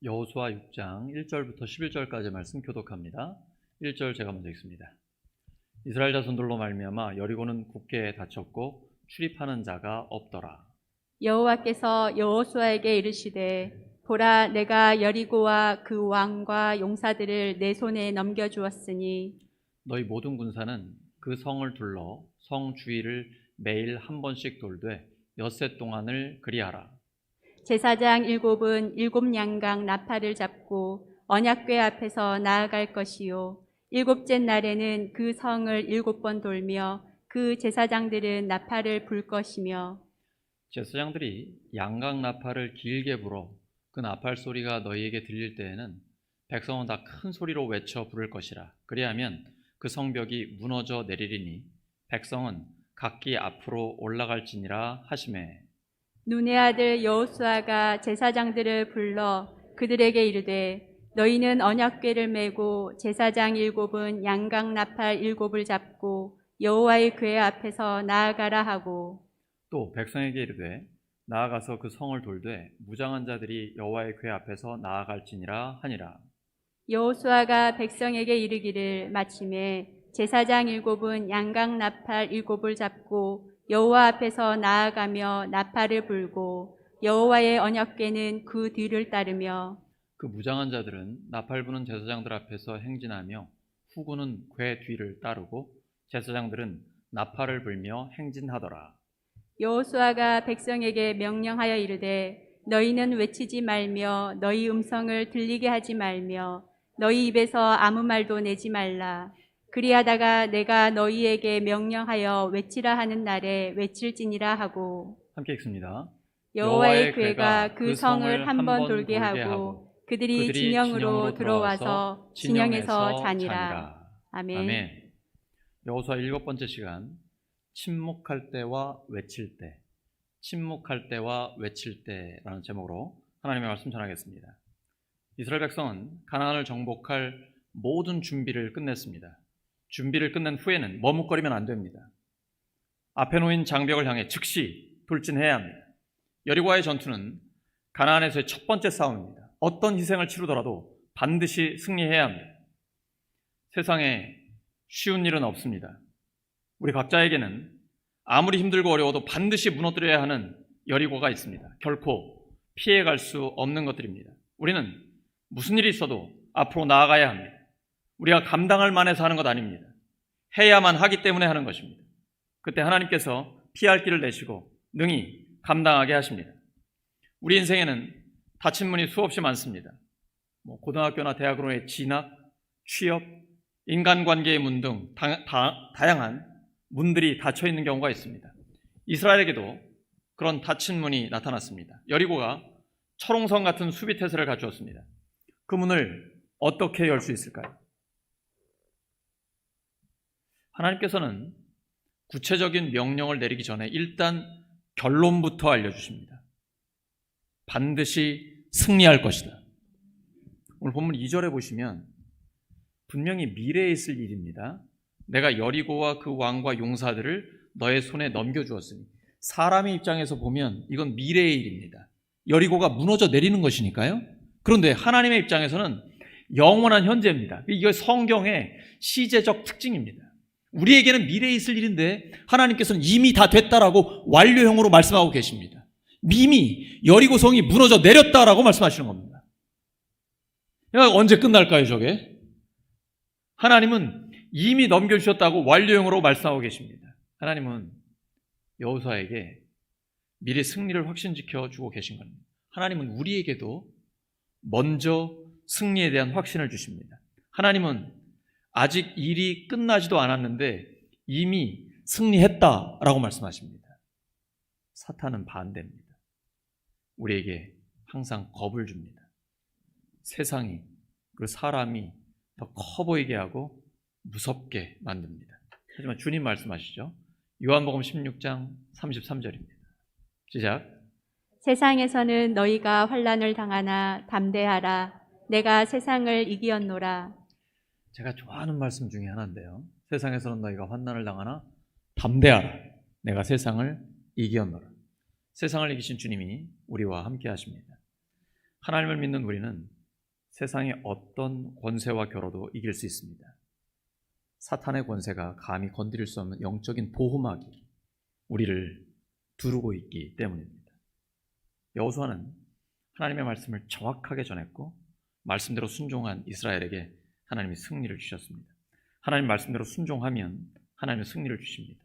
여호수아 6장 1절부터 11절까지 말씀 교독합니다. 1절 제가 먼저 읽습니다. 이스라엘 자손들로 말미암아 여리고는 굳게 닫혔고 출입하는 자가 없더라. 여호와께서 여호수아에게 이르시되 보라, 내가 여리고와 그 왕과 용사들을 내 손에 넘겨주었으니 너희 모든 군사는 그 성을 둘러 성 주위를 매일 한 번씩 돌되 엿새 동안을 그리하라. 제사장 7은 7양강 나팔을 잡고 언약궤 앞에서 나아갈 것이요 7째 날에는 그 성을 7번 돌며 그 제사장들은 나팔을 불 것이며 제사장들이 양각 나팔을 길게 불어 그 나팔 소리가 너희에게 들릴 때에는 백성은 다 큰 소리로 외쳐 부를 것이라. 그리하면 그 성벽이 무너져 내리리니 백성은 각기 앞으로 올라갈지니라 하시매. 눈의 아들 여호수아가 제사장들을 불러 그들에게 이르되 너희는 언약궤를 메고 제사장 7은 양각 나팔 7을 잡고 여호와의 궤 앞에서 나아가라 하고 또 백성에게 이르되 나아가서 그 성을 돌되 무장한 자들이 여호와의 궤 앞에서 나아갈지니라 하니라. 여호수아가 백성에게 이르기를 마침에 제사장 7은 양각 나팔 7을 잡고 여호와 앞에서 나아가며 나팔을 불고 여호와의 언약궤는 그 뒤를 따르며 그 무장한 자들은 나팔 부는 제사장들 앞에서 행진하며 후군은 궤 뒤를 따르고 제사장들은 나팔을 불며 행진하더라. 여호수아가 백성에게 명령하여 이르되 너희는 외치지 말며 너희 음성을 들리게 하지 말며 너희 입에서 아무 말도 내지 말라. 그리하다가 내가 너희에게 명령하여 외치라 하는 날에 외칠지니라 하고 함께 읽습니다. 여호와의 궤가 그 성을 한 번 돌게 하고 그들이 진영으로 들어와서 진영에서 자니라. 아멘. 여호수아 7번째 시간, 침묵할 때와 외칠 때, 침묵할 때와 외칠 때라는 제목으로 하나님의 말씀 전하겠습니다. 이스라엘 백성은 가나안을 정복할 모든 준비를 끝냈습니다. 준비를 끝낸 후에는 머뭇거리면 안 됩니다. 앞에 놓인 장벽을 향해 즉시 돌진해야 합니다. 여리고와의 전투는 가나안에서의 첫 번째 싸움입니다. 어떤 희생을 치르더라도 반드시 승리해야 합니다. 세상에 쉬운 일은 없습니다. 우리 각자에게는 아무리 힘들고 어려워도 반드시 무너뜨려야 하는 여리고가 있습니다. 결코 피해갈 수 없는 것들입니다. 우리는 무슨 일이 있어도 앞으로 나아가야 합니다. 우리가 감당할 만해서 하는 것 아닙니다. 해야만 하기 때문에 하는 것입니다. 그때 하나님께서 피할 길을 내시고 능히 감당하게 하십니다. 우리 인생에는 닫힌 문이 수없이 많습니다. 고등학교나 대학으로의 진학, 취업, 인간관계의 문 등 다양한 문들이 닫혀 있는 경우가 있습니다. 이스라엘에게도 그런 닫힌 문이 나타났습니다. 여리고가 철옹성 같은 수비태세를 갖추었습니다. 그 문을 어떻게 열 수 있을까요? 하나님께서는 구체적인 명령을 내리기 전에 일단 결론부터 알려주십니다. 반드시 승리할 것이다. 오늘 본문 2절에 보시면 분명히 미래에 있을 일입니다. 내가 여리고와 그 왕과 용사들을 너의 손에 넘겨주었으니, 사람의 입장에서 보면 이건 미래의 일입니다. 여리고가 무너져 내리는 것이니까요. 그런데 하나님의 입장에서는 영원한 현재입니다. 이게 성경의 시제적 특징입니다. 우리에게는 미래에 있을 일인데 하나님께서는 이미 다 됐다라고 완료형으로 말씀하고 계십니다. 이미 여리고 성이 무너져 내렸다라고 말씀하시는 겁니다. 언제 끝날까요, 저게? 하나님은 이미 넘겨주셨다고 완료형으로 말씀하고 계십니다. 하나님은 여호수아에게 미래 승리를 확신지켜 주고 계신 겁니다. 하나님은 우리에게도 먼저 승리에 대한 확신을 주십니다. 하나님은 아직 일이 끝나지도 않았는데 이미 승리했다라고 말씀하십니다. 사탄은 반대입니다. 우리에게 항상 겁을 줍니다. 세상이, 그 사람이 더 커 보이게 하고 무섭게 만듭니다. 하지만 주님 말씀하시죠. 요한복음 16장 33절입니다. 시작. 세상에서는 너희가 환난을 당하나 담대하라. 내가 세상을 이기었노라. 제가 좋아하는 말씀 중에 하나인데요. 세상에서는 너희가 환난을 당하나 담대하라. 내가 세상을 이기었노라. 세상을 이기신 주님이 우리와 함께 하십니다. 하나님을 믿는 우리는 세상의 어떤 권세와 겨뤄도 이길 수 있습니다. 사탄의 권세가 감히 건드릴 수 없는 영적인 보호막이 우리를 두르고 있기 때문입니다. 여호수아는 하나님의 말씀을 정확하게 전했고 말씀대로 순종한 이스라엘에게 하나님이 승리를 주셨습니다. 하나님 말씀대로 순종하면 하나님이 승리를 주십니다.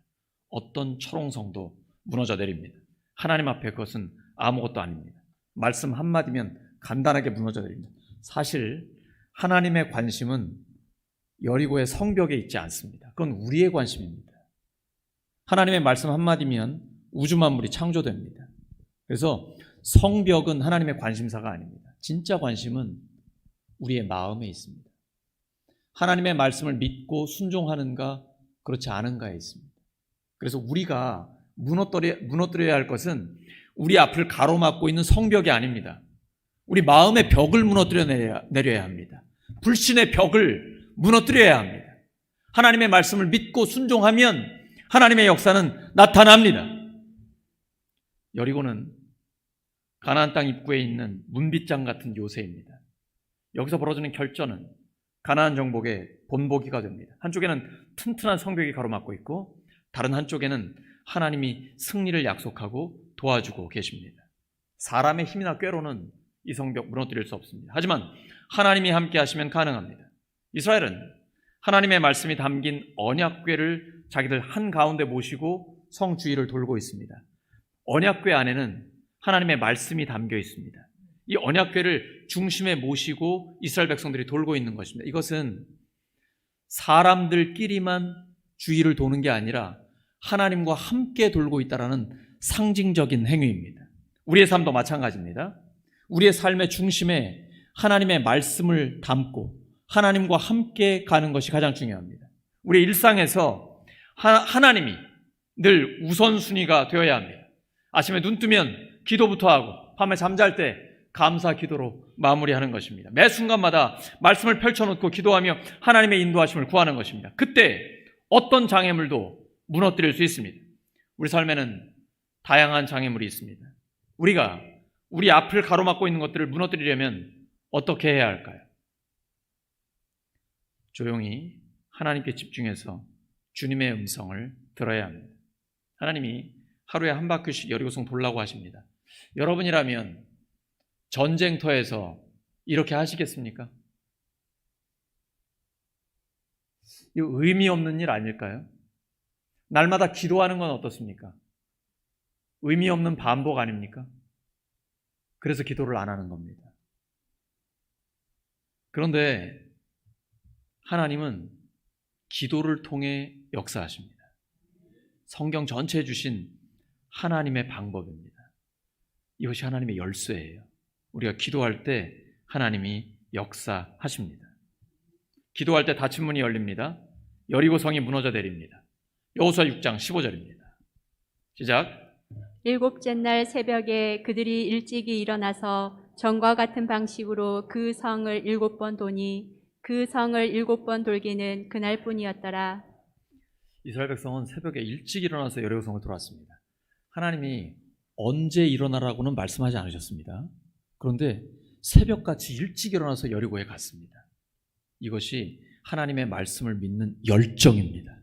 어떤 철옹성도 무너져 내립니다. 하나님 앞에 그것은 아무것도 아닙니다. 말씀 한마디면 간단하게 무너져 내립니다. 사실 하나님의 관심은 여리고의 성벽에 있지 않습니다. 그건 우리의 관심입니다. 하나님의 말씀 한마디면 우주 만물이 창조됩니다. 그래서 성벽은 하나님의 관심사가 아닙니다. 진짜 관심은 우리의 마음에 있습니다. 하나님의 말씀을 믿고 순종하는가 그렇지 않은가에 있습니다. 그래서 우리가 무너뜨려야 할 것은 우리 앞을 가로막고 있는 성벽이 아닙니다. 우리 마음의 벽을 무너뜨려 내려야 합니다. 불신의 벽을 무너뜨려야 합니다. 하나님의 말씀을 믿고 순종하면 하나님의 역사는 나타납니다. 여리고는 가나안 땅 입구에 있는 문빗장 같은 요새입니다. 여기서 벌어지는 결전은 가나안 정복의 본보기가 됩니다. 한쪽에는 튼튼한 성벽이 가로막고 있고 다른 한쪽에는 하나님이 승리를 약속하고 도와주고 계십니다. 사람의 힘이나 꾀로는 이 성벽 무너뜨릴 수 없습니다. 하지만 하나님이 함께 하시면 가능합니다. 이스라엘은 하나님의 말씀이 담긴 언약궤를 자기들 한가운데 모시고 성 주위를 돌고 있습니다. 언약궤 안에는 하나님의 말씀이 담겨 있습니다. 이 언약궤를 중심에 모시고 이스라엘 백성들이 돌고 있는 것입니다. 이것은 사람들끼리만 주위를 도는 게 아니라 하나님과 함께 돌고 있다는 상징적인 행위입니다. 우리의 삶도 마찬가지입니다. 우리의 삶의 중심에 하나님의 말씀을 담고 하나님과 함께 가는 것이 가장 중요합니다. 우리 일상에서 하나님이 늘 우선순위가 되어야 합니다. 아침에 눈 뜨면 기도부터 하고 밤에 잠잘 때 감사 기도로 마무리하는 것입니다. 매 순간마다 말씀을 펼쳐놓고 기도하며 하나님의 인도하심을 구하는 것입니다. 그때 어떤 장애물도 무너뜨릴 수 있습니다. 우리 삶에는 다양한 장애물이 있습니다. 우리가 우리 앞을 가로막고 있는 것들을 무너뜨리려면 어떻게 해야 할까요? 조용히 하나님께 집중해서 주님의 음성을 들어야 합니다. 하나님이 하루에 한 바퀴씩 여리고성 돌라고 하십니다. 여러분이라면 전쟁터에서 이렇게 하시겠습니까? 이거 의미 없는 일 아닐까요? 날마다 기도하는 건 어떻습니까? 의미 없는 반복 아닙니까? 그래서 기도를 안 하는 겁니다. 그런데 하나님은 기도를 통해 역사하십니다. 성경 전체에 주신 하나님의 방법입니다. 이것이 하나님의 열쇠예요. 우리가 기도할 때 하나님이 역사하십니다. 기도할 때 닫힌 문이 열립니다. 여리고성이 무너져 내립니다. 여호수아 6장 15절입니다. 시작. 일곱째 날 새벽에 그들이 일찍이 일어나서 전과 같은 방식으로 그 성을 7번 도니 그 성을 7번 돌기는 그날뿐이었더라. 이스라엘 백성은 새벽에 일찍 일어나서 여리고성을 돌았습니다. 하나님이 언제 일어나라고는 말씀하지 않으셨습니다. 그런데 새벽같이 일찍 일어나서 여리고에 갔습니다. 이것이 하나님의 말씀을 믿는 열정입니다.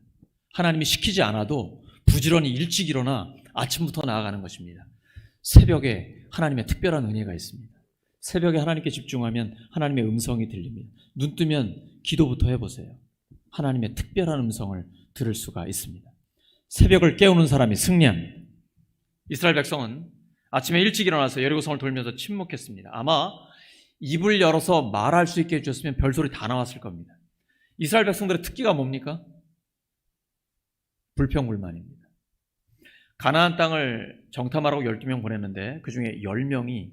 하나님이 시키지 않아도 부지런히 일찍 일어나 아침부터 나아가는 것입니다. 새벽에 하나님의 특별한 은혜가 있습니다. 새벽에 하나님께 집중하면 하나님의 음성이 들립니다. 눈 뜨면 기도부터 해보세요. 하나님의 특별한 음성을 들을 수가 있습니다. 새벽을 깨우는 사람이 승리합니다. 이스라엘 백성은 아침에 일찍 일어나서 여리고성을 돌면서 침묵했습니다. 아마 입을 열어서 말할 수 있게 해주셨으면 별소리 다 나왔을 겁니다. 이스라엘 백성들의 특기가 뭡니까? 불평불만입니다. 가나안 땅을 정탐하라고 12명 보냈는데 그 중에 10명이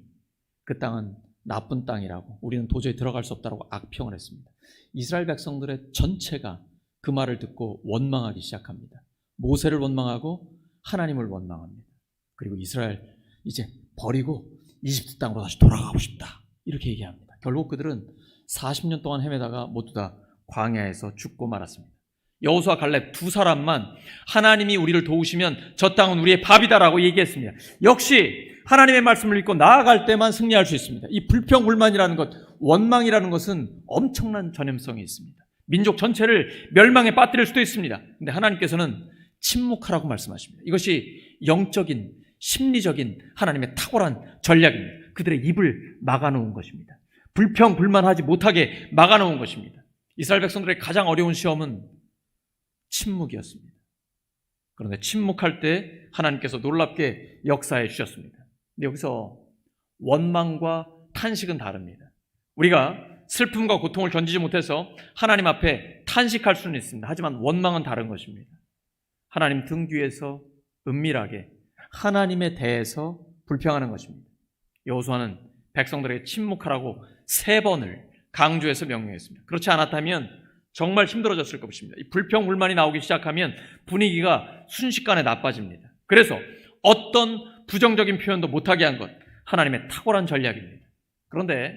그 땅은 나쁜 땅이라고, 우리는 도저히 들어갈 수 없다고 악평을 했습니다. 이스라엘 백성들의 전체가 그 말을 듣고 원망하기 시작합니다. 모세를 원망하고 하나님을 원망합니다. 그리고 이스라엘 이제 버리고 이집트 땅으로 다시 돌아가고 싶다, 이렇게 얘기합니다. 결국 그들은 40년 동안 헤매다가 모두 다 광야에서 죽고 말았습니다. 여호수아 갈렙 두 사람만 하나님이 우리를 도우시면 저 땅은 우리의 밥이다라고 얘기했습니다. 역시 하나님의 말씀을 믿고 나아갈 때만 승리할 수 있습니다. 이 불평불만이라는 것, 원망이라는 것은 엄청난 전염성이 있습니다. 민족 전체를 멸망에 빠뜨릴 수도 있습니다. 근데 하나님께서는 침묵하라고 말씀하십니다. 이것이 영적인, 심리적인 하나님의 탁월한 전략입니다. 그들의 입을 막아놓은 것입니다. 불평불만하지 못하게 막아놓은 것입니다. 이스라엘 백성들의 가장 어려운 시험은 침묵이었습니다. 그런데 침묵할 때 하나님께서 놀랍게 역사해 주셨습니다. 근데 여기서 원망과 탄식은 다릅니다. 우리가 슬픔과 고통을 견디지 못해서 하나님 앞에 탄식할 수는 있습니다. 하지만 원망은 다른 것입니다. 하나님 등 뒤에서 은밀하게 하나님에 대해서 불평하는 것입니다. 여호수아는 백성들에게 침묵하라고 3번을 강조해서 명령했습니다. 그렇지 않았다면 정말 힘들어졌을 것입니다. 이 불평불만이 나오기 시작하면 분위기가 순식간에 나빠집니다. 그래서 어떤 부정적인 표현도 못하게 한 것, 하나님의 탁월한 전략입니다. 그런데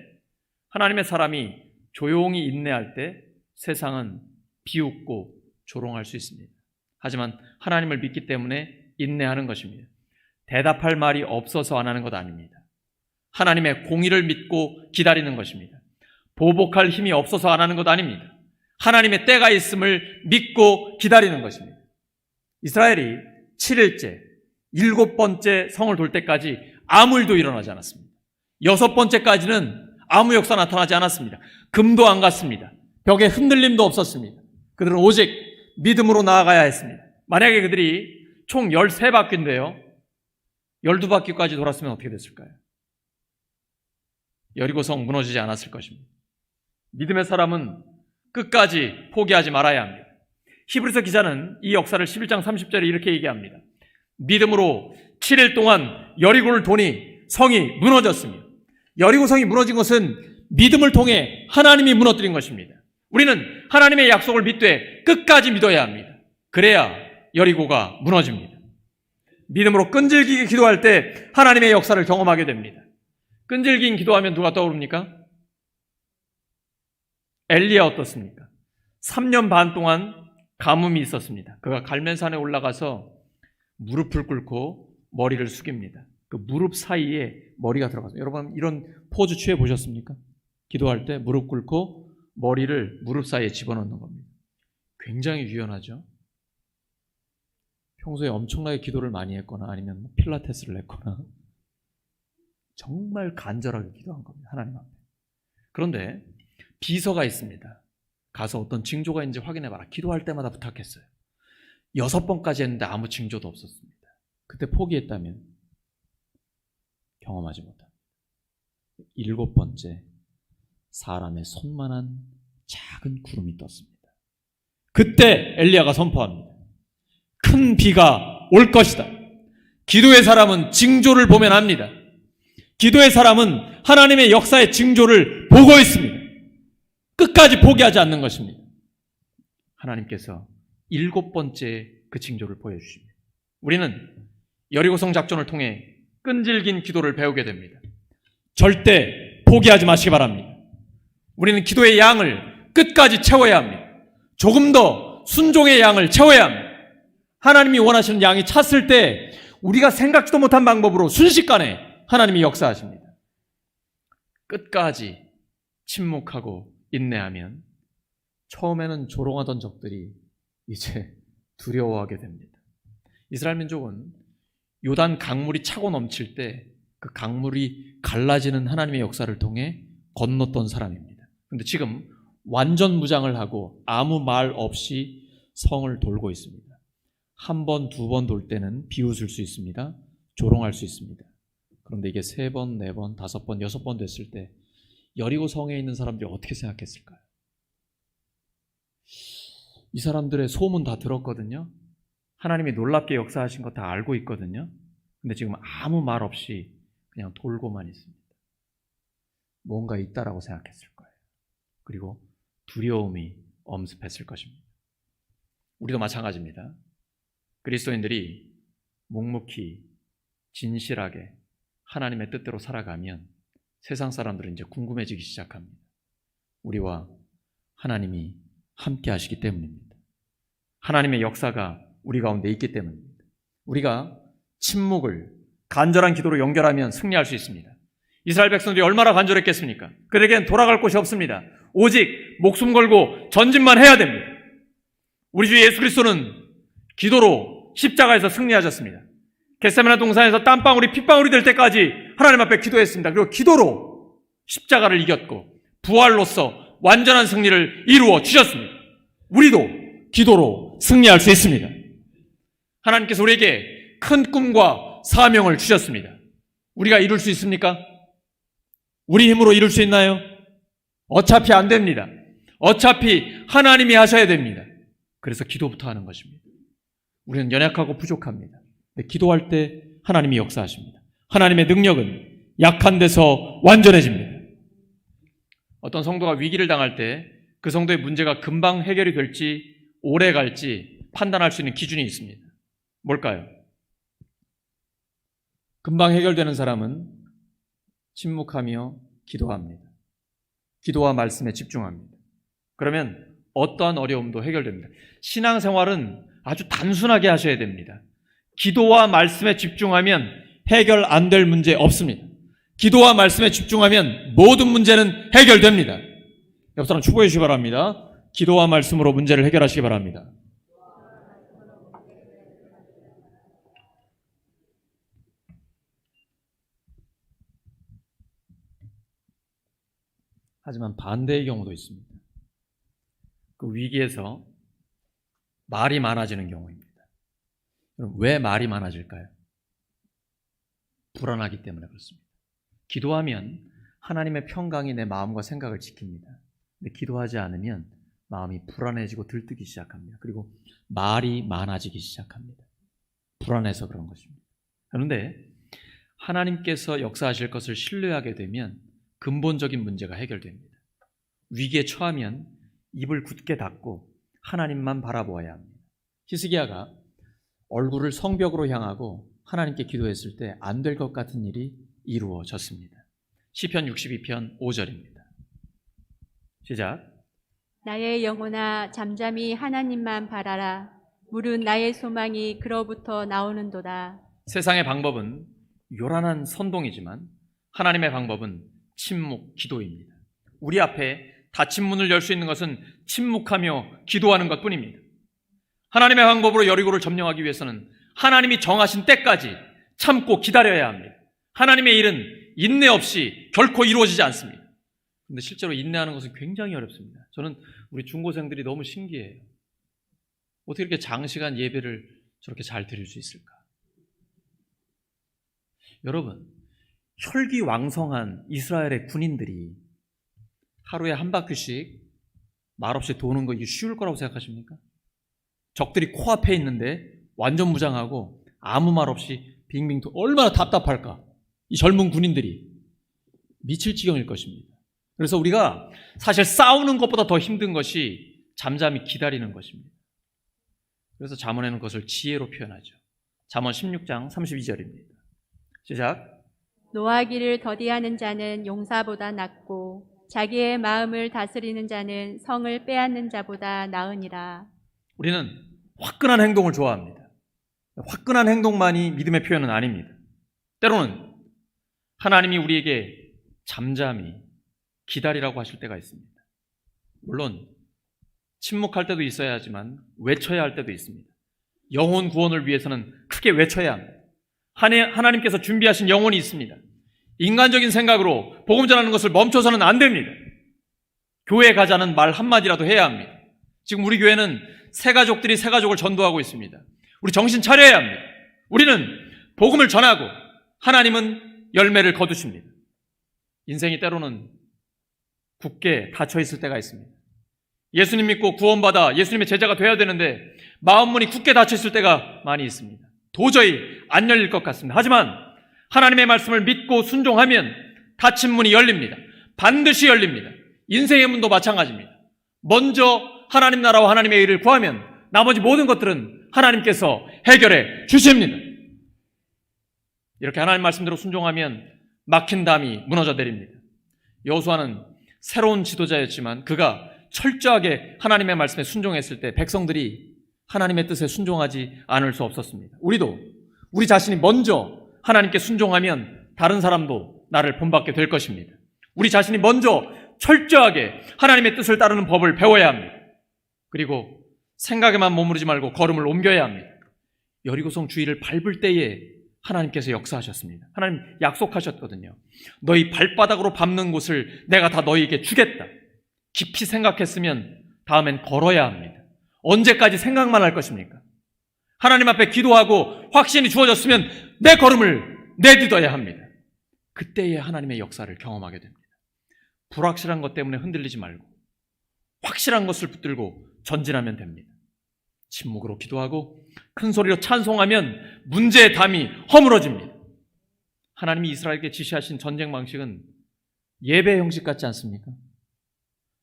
하나님의 사람이 조용히 인내할 때 세상은 비웃고 조롱할 수 있습니다. 하지만 하나님을 믿기 때문에 인내하는 것입니다. 대답할 말이 없어서 안 하는 것 아닙니다. 하나님의 공의를 믿고 기다리는 것입니다. 보복할 힘이 없어서 안 하는 것 아닙니다. 하나님의 때가 있음을 믿고 기다리는 것입니다. 이스라엘이 7일째, 7번째 성을 돌 때까지 아무 일도 일어나지 않았습니다. 6번째까지는 아무 역사 나타나지 않았습니다. 금도 안 갔습니다. 벽에 흔들림도 없었습니다. 그들은 오직 믿음으로 나아가야 했습니다. 만약에 그들이 총 13바퀴인데요. 12바퀴까지 돌았으면 어떻게 됐을까요? 여리고성 무너지지 않았을 것입니다. 믿음의 사람은 끝까지 포기하지 말아야 합니다. 히브리서 기자는 이 역사를 11장 30절에 이렇게 얘기합니다. 믿음으로 7일 동안 여리고를 도니 성이 무너졌습니다. 여리고성이 무너진 것은 믿음을 통해 하나님이 무너뜨린 것입니다. 우리는 하나님의 약속을 믿되 끝까지 믿어야 합니다. 그래야 여리고가 무너집니다. 믿음으로 끈질기게 기도할 때 하나님의 역사를 경험하게 됩니다. 끈질긴 기도하면 누가 떠오릅니까? 엘리야 어떻습니까? 3년 반 동안 가뭄이 있었습니다. 그가 갈멜산에 올라가서 무릎을 꿇고 머리를 숙입니다. 그 무릎 사이에 머리가 들어가서, 여러분 이런 포즈 취해 보셨습니까? 기도할 때 무릎 꿇고 머리를 무릎 사이에 집어넣는 겁니다. 굉장히 유연하죠. 평소에 엄청나게 기도를 많이 했거나 아니면 필라테스를 했거나 정말 간절하게 기도한 겁니다. 하나님 앞에. 그런데 비서가 있습니다. 가서 어떤 징조가 있는지 확인해봐라. 기도할 때마다 부탁했어요. 6번까지 했는데 아무 징조도 없었습니다. 그때 포기했다면 경험하지 못합니다. 7번째, 사람의 손만한 작은 구름이 떴습니다. 그때 엘리야가 선포합니다. 큰 비가 올 것이다. 기도의 사람은 징조를 보면 압니다. 기도의 사람은 하나님의 역사의 징조를 보고 있습니다. 끝까지 포기하지 않는 것입니다. 하나님께서 7번째 그 징조를 보여주십니다. 우리는 여리고성 작전을 통해 끈질긴 기도를 배우게 됩니다. 절대 포기하지 마시기 바랍니다. 우리는 기도의 양을 끝까지 채워야 합니다. 조금 더 순종의 양을 채워야 합니다. 하나님이 원하시는 양이 찼을 때 우리가 생각지도 못한 방법으로 순식간에 하나님이 역사하십니다. 끝까지 침묵하고 인내하면 처음에는 조롱하던 적들이 이제 두려워하게 됩니다. 이스라엘 민족은 요단 강물이 차고 넘칠 때 그 강물이 갈라지는 하나님의 역사를 통해 건넜던 사람입니다. 그런데 지금 완전 무장을 하고 아무 말 없이 성을 돌고 있습니다. 1번, 2번 돌 때는 비웃을 수 있습니다. 조롱할 수 있습니다. 그런데 이게 3번, 4번, 5번, 6번 됐을 때 여리고 성에 있는 사람들이 어떻게 생각했을까요? 이 사람들의 소문 다 들었거든요. 하나님이 놀랍게 역사하신 거 다 알고 있거든요. 근데 지금 아무 말 없이 그냥 돌고만 있습니다. 뭔가 있다라고 생각했을 거예요. 그리고 두려움이 엄습했을 것입니다. 우리도 마찬가지입니다. 그리스도인들이 묵묵히 진실하게 하나님의 뜻대로 살아가면 세상 사람들은 이제 궁금해지기 시작합니다. 우리와 하나님이 함께 하시기 때문입니다. 하나님의 역사가 우리 가운데 있기 때문입니다. 우리가 침묵을 간절한 기도로 연결하면 승리할 수 있습니다. 이스라엘 백성들이 얼마나 간절했겠습니까? 그들에겐 돌아갈 곳이 없습니다. 오직 목숨 걸고 전진만 해야 됩니다. 우리 주 예수 그리스도는 기도로 십자가에서 승리하셨습니다. 겟세마네 동산에서 땀방울이 핏방울이 될 때까지 하나님 앞에 기도했습니다. 그리고 기도로 십자가를 이겼고 부활로서 완전한 승리를 이루어 주셨습니다. 우리도 기도로 승리할 수 있습니다. 하나님께서 우리에게 큰 꿈과 사명을 주셨습니다. 우리가 이룰 수 있습니까? 우리 힘으로 이룰 수 있나요? 어차피 안 됩니다. 어차피 하나님이 하셔야 됩니다. 그래서 기도부터 하는 것입니다. 우리는 연약하고 부족합니다. 근데 기도할 때 하나님이 역사하십니다. 하나님의 능력은 약한 데서 완전해집니다. 어떤 성도가 위기를 당할 때 그 성도의 문제가 금방 해결이 될지 오래 갈지 판단할 수 있는 기준이 있습니다. 뭘까요? 금방 해결되는 사람은 침묵하며 기도합니다. 기도와 말씀에 집중합니다. 그러면 어떠한 어려움도 해결됩니다. 신앙생활은 아주 단순하게 하셔야 됩니다. 기도와 말씀에 집중하면 해결 안 될 문제 없습니다. 기도와 말씀에 집중하면 모든 문제는 해결됩니다. 옆 사람 축복해 주시기 바랍니다. 기도와 말씀으로 문제를 해결하시기 바랍니다. 하지만 반대의 경우도 있습니다. 그 위기에서 말이 많아지는 경우입니다. 그럼 왜 말이 많아질까요? 불안하기 때문에 그렇습니다. 기도하면 하나님의 평강이 내 마음과 생각을 지킵니다. 근데 기도하지 않으면 마음이 불안해지고 들뜨기 시작합니다. 그리고 말이 많아지기 시작합니다. 불안해서 그런 것입니다. 그런데 하나님께서 역사하실 것을 신뢰하게 되면 근본적인 문제가 해결됩니다. 위기에 처하면 입을 굳게 닫고 하나님만 바라보아야 합니다. 히스기야가 얼굴을 성벽으로 향하고 하나님께 기도했을 때 안 될 것 같은 일이 이루어졌습니다. 시편 62편 5절입니다. 시작. 나의 영혼아 잠잠히 하나님만 바라라. 물은 나의 소망이 그로부터 나오는도다. 세상의 방법은 요란한 선동이지만 하나님의 방법은 침묵, 기도입니다. 우리 앞에 닫힌 문을 열 수 있는 것은 침묵하며 기도하는 것뿐입니다. 하나님의 방법으로 여리고를 점령하기 위해서는 하나님이 정하신 때까지 참고 기다려야 합니다. 하나님의 일은 인내 없이 결코 이루어지지 않습니다. 그런데 실제로 인내하는 것은 굉장히 어렵습니다. 저는 우리 중고생들이 너무 신기해요. 어떻게 이렇게 장시간 예배를 저렇게 잘 드릴 수 있을까? 여러분, 혈기왕성한 이스라엘의 군인들이 하루에 한 바퀴씩 말없이 도는 거 이게 쉬울 거라고 생각하십니까? 적들이 코앞에 있는데 완전 무장하고 아무 말 없이 빙빙 얼마나 답답할까? 이 젊은 군인들이 미칠 지경일 것입니다. 그래서 우리가 사실 싸우는 것보다 더 힘든 것이 잠잠히 기다리는 것입니다. 그래서 잠언에는 그것을 지혜로 표현하죠. 잠언 16장 32절입니다. 시작. 노하기를 더디하는 자는 용사보다 낫고 자기의 마음을 다스리는 자는 성을 빼앗는 자보다 나으니라. 우리는 화끈한 행동을 좋아합니다. 화끈한 행동만이 믿음의 표현은 아닙니다. 때로는 하나님이 우리에게 잠잠히 기다리라고 하실 때가 있습니다. 물론 침묵할 때도 있어야 하지만 외쳐야 할 때도 있습니다. 영혼 구원을 위해서는 크게 외쳐야 합니다. 하나님께서 준비하신 영혼이 있습니다. 인간적인 생각으로 복음 전하는 것을 멈춰서는 안 됩니다. 교회에 가자는 말 한마디라도 해야 합니다. 지금 우리 교회는 새 가족들이 새 가족을 전도하고 있습니다. 우리 정신 차려야 합니다. 우리는 복음을 전하고 하나님은 열매를 거두십니다. 인생이 때로는 굳게 닫혀있을 때가 있습니다. 예수님 믿고 구원받아 예수님의 제자가 되어야 되는데 마음문이 굳게 닫혀있을 때가 많이 있습니다. 도저히 안 열릴 것 같습니다. 하지만 하나님의 말씀을 믿고 순종하면 닫힌 문이 열립니다. 반드시 열립니다. 인생의 문도 마찬가지입니다. 먼저 하나님 나라와 하나님의 일을 구하면 나머지 모든 것들은 하나님께서 해결해 주십니다. 이렇게 하나님 말씀대로 순종하면 막힌 담이 무너져 내립니다. 여호수아는 새로운 지도자였지만 그가 철저하게 하나님의 말씀에 순종했을 때 백성들이 하나님의 뜻에 순종하지 않을 수 없었습니다. 우리도 우리 자신이 먼저 하나님께 순종하면 다른 사람도 나를 본받게 될 것입니다. 우리 자신이 먼저 철저하게 하나님의 뜻을 따르는 법을 배워야 합니다. 그리고 생각에만 머무르지 말고 걸음을 옮겨야 합니다. 여리고성 주위를 밟을 때에 하나님께서 역사하셨습니다. 하나님 약속하셨거든요. 너희 발바닥으로 밟는 곳을 내가 다 너희에게 주겠다. 깊이 생각했으면 다음엔 걸어야 합니다. 언제까지 생각만 할 것입니까? 하나님 앞에 기도하고 확신이 주어졌으면 내 걸음을 내딛어야 합니다. 그때에 하나님의 역사를 경험하게 됩니다. 불확실한 것 때문에 흔들리지 말고 확실한 것을 붙들고 전진하면 됩니다. 침묵으로 기도하고 큰 소리로 찬송하면 문제의 담이 허물어집니다. 하나님이 이스라엘에게 지시하신 전쟁 방식은 예배 형식 같지 않습니까?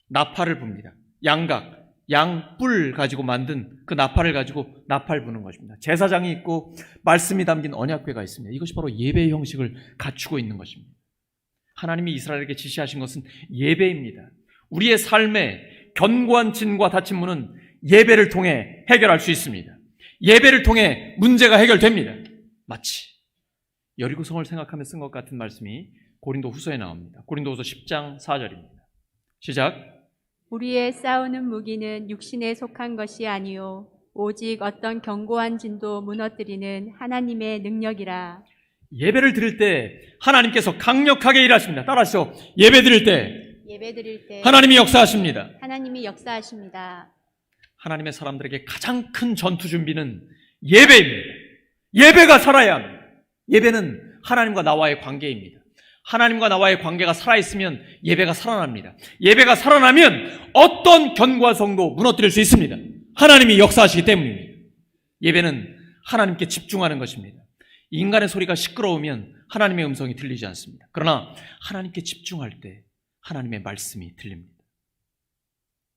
나팔을 붑니다. 양각, 양뿔 가지고 만든 그 나팔을 가지고 나팔 부는 것입니다. 제사장이 있고 말씀이 담긴 언약궤가 있습니다. 이것이 바로 예배 형식을 갖추고 있는 것입니다. 하나님이 이스라엘에게 지시하신 것은 예배입니다. 우리의 삶의 견고한 진과 닫힌 문은 예배를 통해 해결할 수 있습니다. 예배를 통해 문제가 해결됩니다. 마치 여리고성을 생각하며 쓴 것 같은 말씀이 고린도후서에 나옵니다. 고린도후서 10장 4절입니다. 시작. 우리의 싸우는 무기는 육신에 속한 것이 아니요 오직 어떤 견고한 진도 무너뜨리는 하나님의 능력이라. 예배를 드릴 때 하나님께서 강력하게 일하십니다. 따라하시죠. 예배 드릴 때 하나님이 역사하십니다. 하나님이 역사하십니다. 하나님의 사람들에게 가장 큰 전투 준비는 예배입니다. 예배가 살아야 합니다. 예배는 하나님과 나와의 관계입니다. 하나님과 나와의 관계가 살아있으면 예배가 살아납니다. 예배가 살아나면 어떤 견고한 성도 무너뜨릴 수 있습니다. 하나님이 역사하시기 때문입니다. 예배는 하나님께 집중하는 것입니다. 인간의 소리가 시끄러우면 하나님의 음성이 들리지 않습니다. 그러나 하나님께 집중할 때 하나님의 말씀이 들립니다.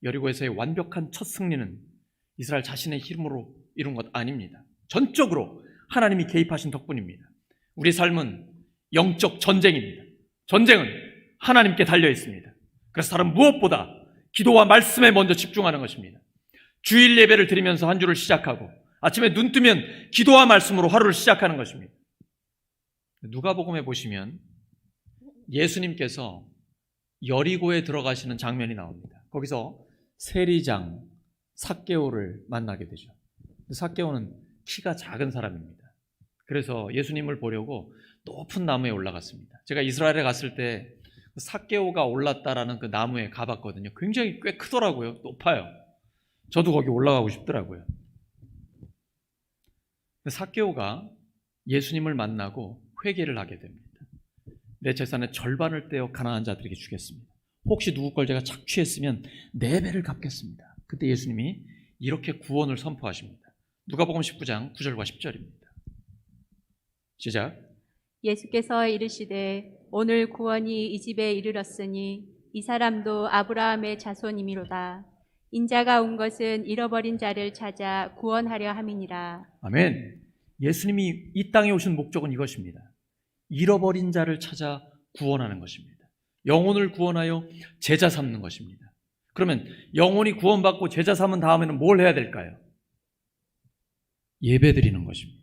여리고에서의 완벽한 첫 승리는 이스라엘 자신의 힘으로 이룬 것 아닙니다. 전적으로 하나님이 개입하신 덕분입니다. 우리 삶은 영적 전쟁입니다. 전쟁은 하나님께 달려 있습니다. 그래서 다른 무엇보다 기도와 말씀에 먼저 집중하는 것입니다. 주일 예배를 드리면서 한 주를 시작하고 아침에 눈 뜨면 기도와 말씀으로 하루를 시작하는 것입니다. 누가복음에 보시면 예수님께서 여리고에 들어가시는 장면이 나옵니다. 거기서 세리장 삭개오를 만나게 되죠. 삭개오는 키가 작은 사람입니다. 그래서 예수님을 보려고 높은 나무에 올라갔습니다. 제가 이스라엘에 갔을 때 삭개오가 올랐다라는 그 나무에 가봤거든요. 굉장히 꽤 크더라고요. 높아요. 저도 거기 올라가고 싶더라고요. 삭개오가 예수님을 만나고 회개를 하게 됩니다. 내 재산의 절반을 떼어 가난한 자들에게 주겠습니다. 혹시 누구 걸 제가 착취했으면 4배를 갚겠습니다. 그때 예수님이 이렇게 구원을 선포하십니다. 누가복음 19장 9절과 10절입니다. 시작. 예수께서 이르시되 오늘 구원이 이 집에 이르렀으니 이 사람도 아브라함의 자손이미로다. 인자가 온 것은 잃어버린 자를 찾아 구원하려 함이니라. 아멘. 예수님이 이 땅에 오신 목적은 이것입니다. 잃어버린 자를 찾아 구원하는 것입니다. 영혼을 구원하여 제자 삼는 것입니다. 그러면 영혼이 구원받고 제자 삼은 다음에는 뭘 해야 될까요? 예배 드리는 것입니다.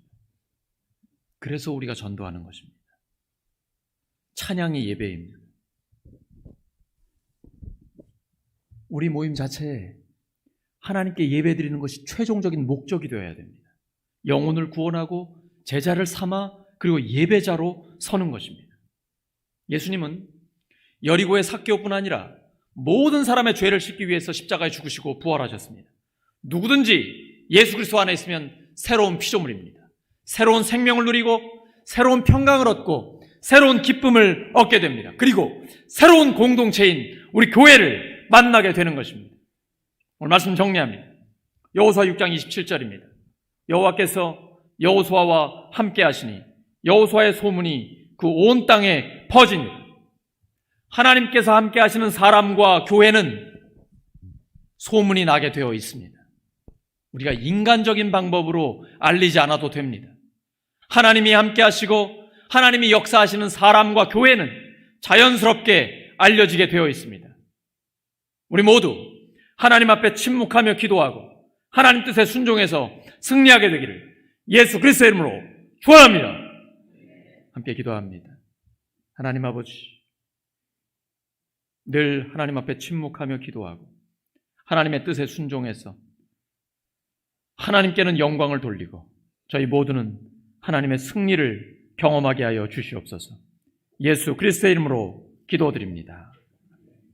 그래서 우리가 전도하는 것입니다. 찬양이 예배입니다. 우리 모임 자체에 하나님께 예배 드리는 것이 최종적인 목적이 되어야 됩니다. 영혼을 구원하고 제자를 삼아 그리고 예배자로 서는 것입니다. 예수님은 여리고의 삭개오뿐 아니라 모든 사람의 죄를 씻기 위해서 십자가에 죽으시고 부활하셨습니다. 누구든지 예수 그리스도 안에 있으면 새로운 피조물입니다. 새로운 생명을 누리고 새로운 평강을 얻고 새로운 기쁨을 얻게 됩니다. 그리고 새로운 공동체인 우리 교회를 만나게 되는 것입니다. 오늘 말씀 정리합니다. 여호수아 6장 27절입니다. 여호와께서 여호수아와 함께 하시니 여호수아의 소문이 그 온 땅에 퍼지니. 하나님께서 함께 하시는 사람과 교회는 소문이 나게 되어 있습니다. 우리가 인간적인 방법으로 알리지 않아도 됩니다. 하나님이 함께 하시고 하나님이 역사하시는 사람과 교회는 자연스럽게 알려지게 되어 있습니다. 우리 모두 하나님 앞에 침묵하며 기도하고 하나님 뜻에 순종해서 승리하게 되기를 예수 그리스도의 이름으로 축원합니다. 함께 기도합니다. 하나님 아버지, 늘 하나님 앞에 침묵하며 기도하고 하나님의 뜻에 순종해서 하나님께는 영광을 돌리고 저희 모두는 하나님의 승리를 경험하게 하여 주시옵소서. 예수 그리스도의 이름으로 기도드립니다.